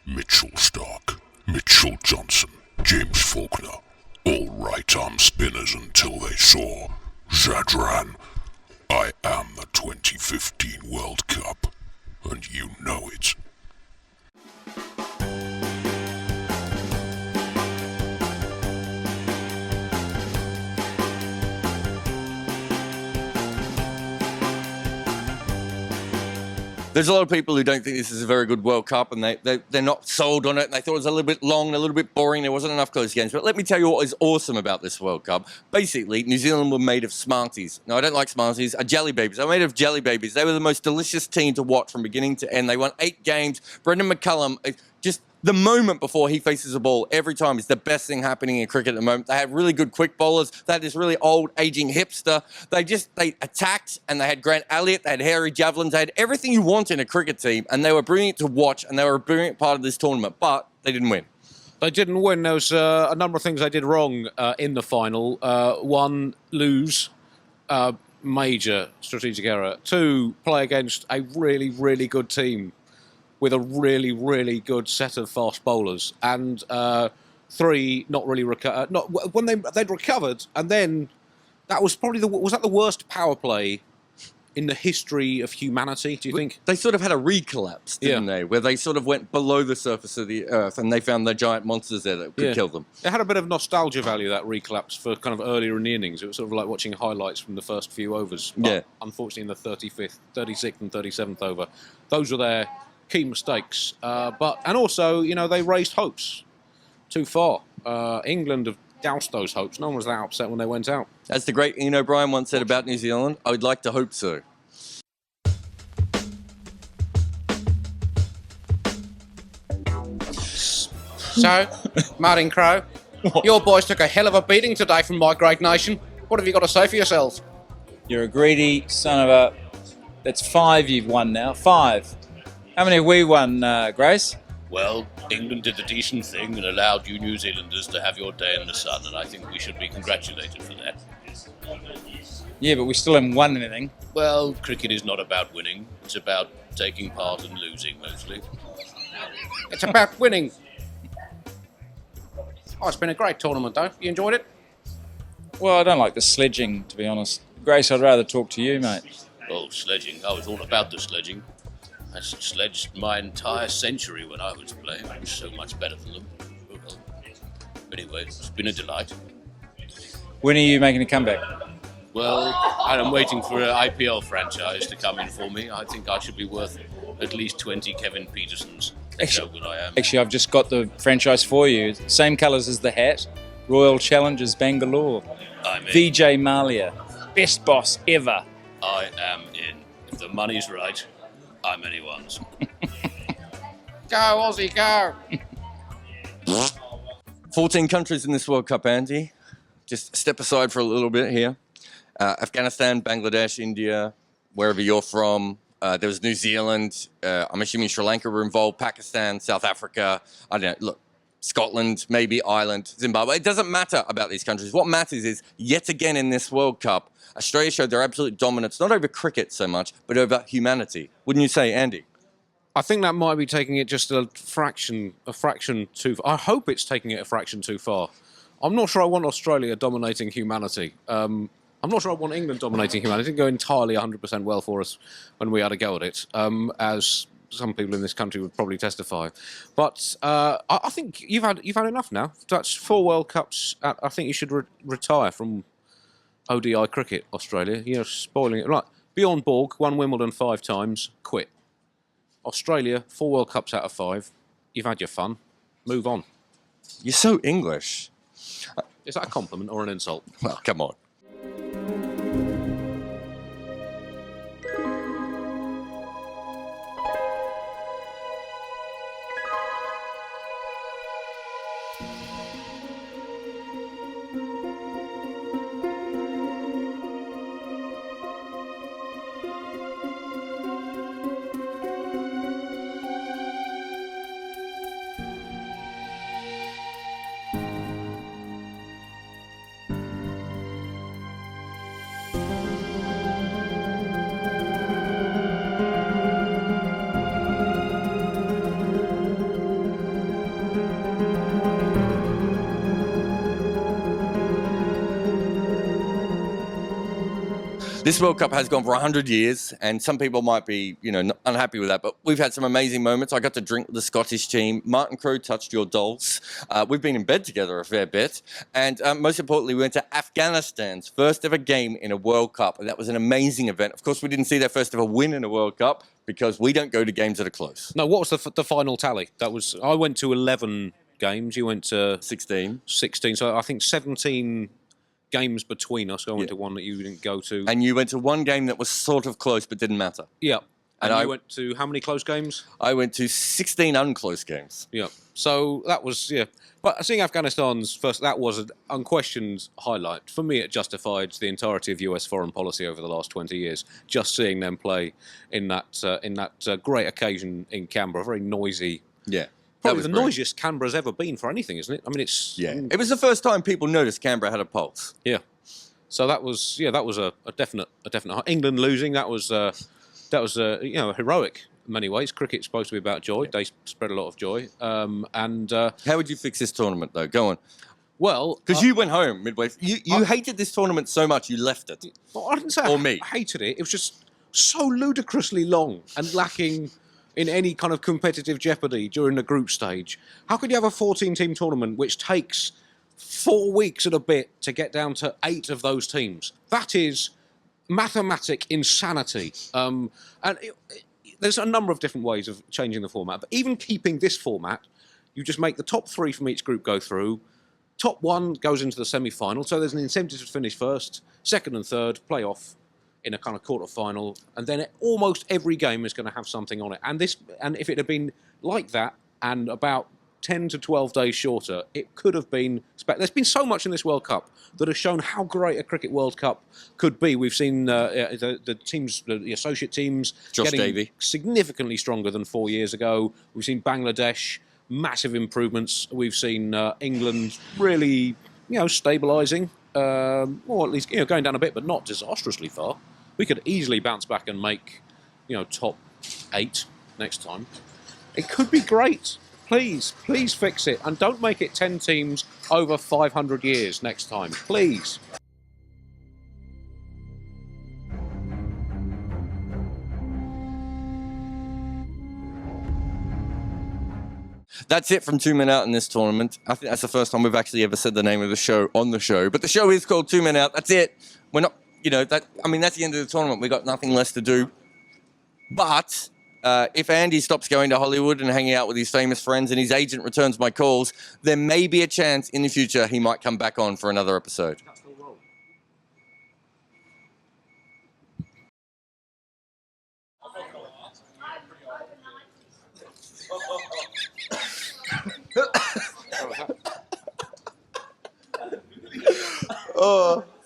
Mitchell Stark, Mitchell Johnson, James Faulkner. All right-arm spinners until they soar. Zadran, I am the 2015 World Cup, and you know it. There's a lot of people who don't think this is a very good World Cup, and they're not sold on it, and they thought it was a little bit long and a little bit boring. There wasn't enough close games. But let me tell you what is awesome about this World Cup. Basically, New Zealand were made of Smarties. No, I don't like Smarties. Jelly Babies. They're made of Jelly Babies. They were the most delicious team to watch from beginning to end. They won 8 games. Brendan McCullum, just the moment before he faces a ball every time is the best thing happening in cricket at the moment. They had really good quick bowlers. They had this really old, aging hipster. They attacked, and they had Grant Elliott, they had hairy javelins, they had everything you want in a cricket team, and they were brilliant to watch, and they were a brilliant part of this tournament, but they didn't win. They didn't win. There was a number of things they did wrong in the final. One, lose. Major strategic error. 2, play against a really, really good team with a really, really good set of fast bowlers. And 3, not really when they'd recovered, and then that was probably was that the worst power play in the history of humanity, do you think? They sort of had a recollapse, didn't they? Where they sort of went below the surface of the earth, and they found the giant monsters there that could kill them. It had a bit of nostalgia value, that recollapse, for kind of earlier in the innings. It was sort of like watching highlights from the first few overs. But unfortunately, in the 35th, 36th and 37th over, those were their key mistakes. And also, they raised hopes too far. England have doused those hopes. No one was that upset when they went out. As the great Ian O'Brien once said about New Zealand, I would like to hope so. So, Martin Crowe, your boys took a hell of a beating today from my great nation. What have you got to say for yourselves? You're a greedy son of a... That's 5 you've won now. 5. How many have we won, Grace? Well, England did the decent thing and allowed you New Zealanders to have your day in the sun, and I think we should be congratulated for that. Yeah, but we still haven't won anything. Well, cricket is not about winning. It's about taking part and losing, mostly. It's about winning. Oh, it's been a great tournament, though. You enjoyed it? Well, I don't like the sledging, to be honest. Grace, I'd rather talk to you, mate. Oh, sledging. I was all about the sledging. I sledged my entire century when I was playing. I was so much better than them. Well, anyway, it's been a delight. When are you making a comeback? Well, I'm waiting for an IPL franchise to come in for me. I think I should be worth at least 20 Kevin Petersons. That's how good I am. Actually, I've just got the franchise for you. Same colours as the hat. Royal Challengers Bangalore. I'm in. Vijay Mallya. Best boss ever. I am in. If the money's right, I'm anyone's. Go, Aussie, go! 14 countries in this World Cup, Andy. Just step aside for a little bit here. Afghanistan, Bangladesh, India, wherever you're from. There was New Zealand. I'm assuming Sri Lanka were involved. Pakistan, South Africa. I don't know. Look, Scotland, maybe Ireland, Zimbabwe. It doesn't matter about these countries. What matters is, yet again in this World Cup, Australia showed their absolute dominance, not over cricket so much, but over humanity. Wouldn't you say, Andy? I think that might be taking it just a fraction too far. I hope it's taking it a fraction too far. I'm not sure I want Australia dominating humanity. I'm not sure I want England dominating humanity. It didn't go entirely 100% well for us when we had a go at it, as some people in this country would probably testify. But I think you've had enough now. That's 4 World Cups. I think you should retire from ODI cricket, Australia. You're spoiling it. Right, Bjorn Borg won Wimbledon 5 times. Quit. Australia, 4 World Cups out of 5. You've had your fun. Move on. You're so English. Is that a compliment or an insult? Well, come on. This World Cup has gone for 100 years, and some people might be, unhappy with that, but we've had some amazing moments. I got to drink with the Scottish team. Martin Crowe touched your dolls. We've been in bed together a fair bit. And most importantly, we went to Afghanistan's first ever game in a World Cup, and that was an amazing event. Of course, we didn't see their first ever win in a World Cup because we don't go to games that are close. No, what was the final tally? I went to 11 games. You went to 16. 16. So I think 17 games between us. I went to one that you didn't go to. And you went to one game that was sort of close but didn't matter. Yeah. And I you went to how many close games? I went to 16 unclose games. Yeah. So that was, yeah. But seeing Afghanistan's first, that was an unquestioned highlight. For me, it justified the entirety of US foreign policy over the last 20 years. Just seeing them play in that great occasion in Canberra, very noisy. Yeah. Probably the noisiest Canberra's ever been for anything, isn't it? I mean, it's... Yeah. It was the first time people noticed Canberra had a pulse. Yeah. So that was a definite. England losing, that was heroic in many ways. Cricket's supposed to be about joy. They spread a lot of joy. How would you fix this tournament, though? Go on. Well, because you went home midway. You hated this tournament so much you left it. Well, I didn't say I hated it. It was just so ludicrously long and lacking in any kind of competitive jeopardy during the group stage. How could you have a 14-team tournament which takes 4 weeks and a bit to get down to 8 of those teams? That is mathematic insanity. There's a number of different ways of changing the format, but even keeping this format, you just make the top 3 from each group go through. Top 1 goes into the semi-final, so there's an incentive to finish first. Second and third play off in a kind of quarter-final, and then almost every game is going to have something on it. And if it had been like that and about 10 to 12 days shorter, it could have been... There's been so much in this World Cup that has shown how great a Cricket World Cup could be. We've seen the teams, the associate teams, getting significantly stronger than 4 years ago. We've seen Bangladesh, massive improvements. We've seen England really, stabilising, or at least going down a bit, but not disastrously far. We could easily bounce back and make, top 8 next time. It could be great. Please fix it. And don't make it 10 teams over 500 years next time. Please. That's it from 2 Men Out in this tournament. I think that's the first time we've actually ever said the name of the show on the show. But the show is called 2 Men Out. That's it. We're not, that's the end of the tournament. We've got nothing less to do. But if Andy stops going to Hollywood and hanging out with his famous friends and his agent returns my calls, there may be a chance in the future he might come back on for another episode. Oh.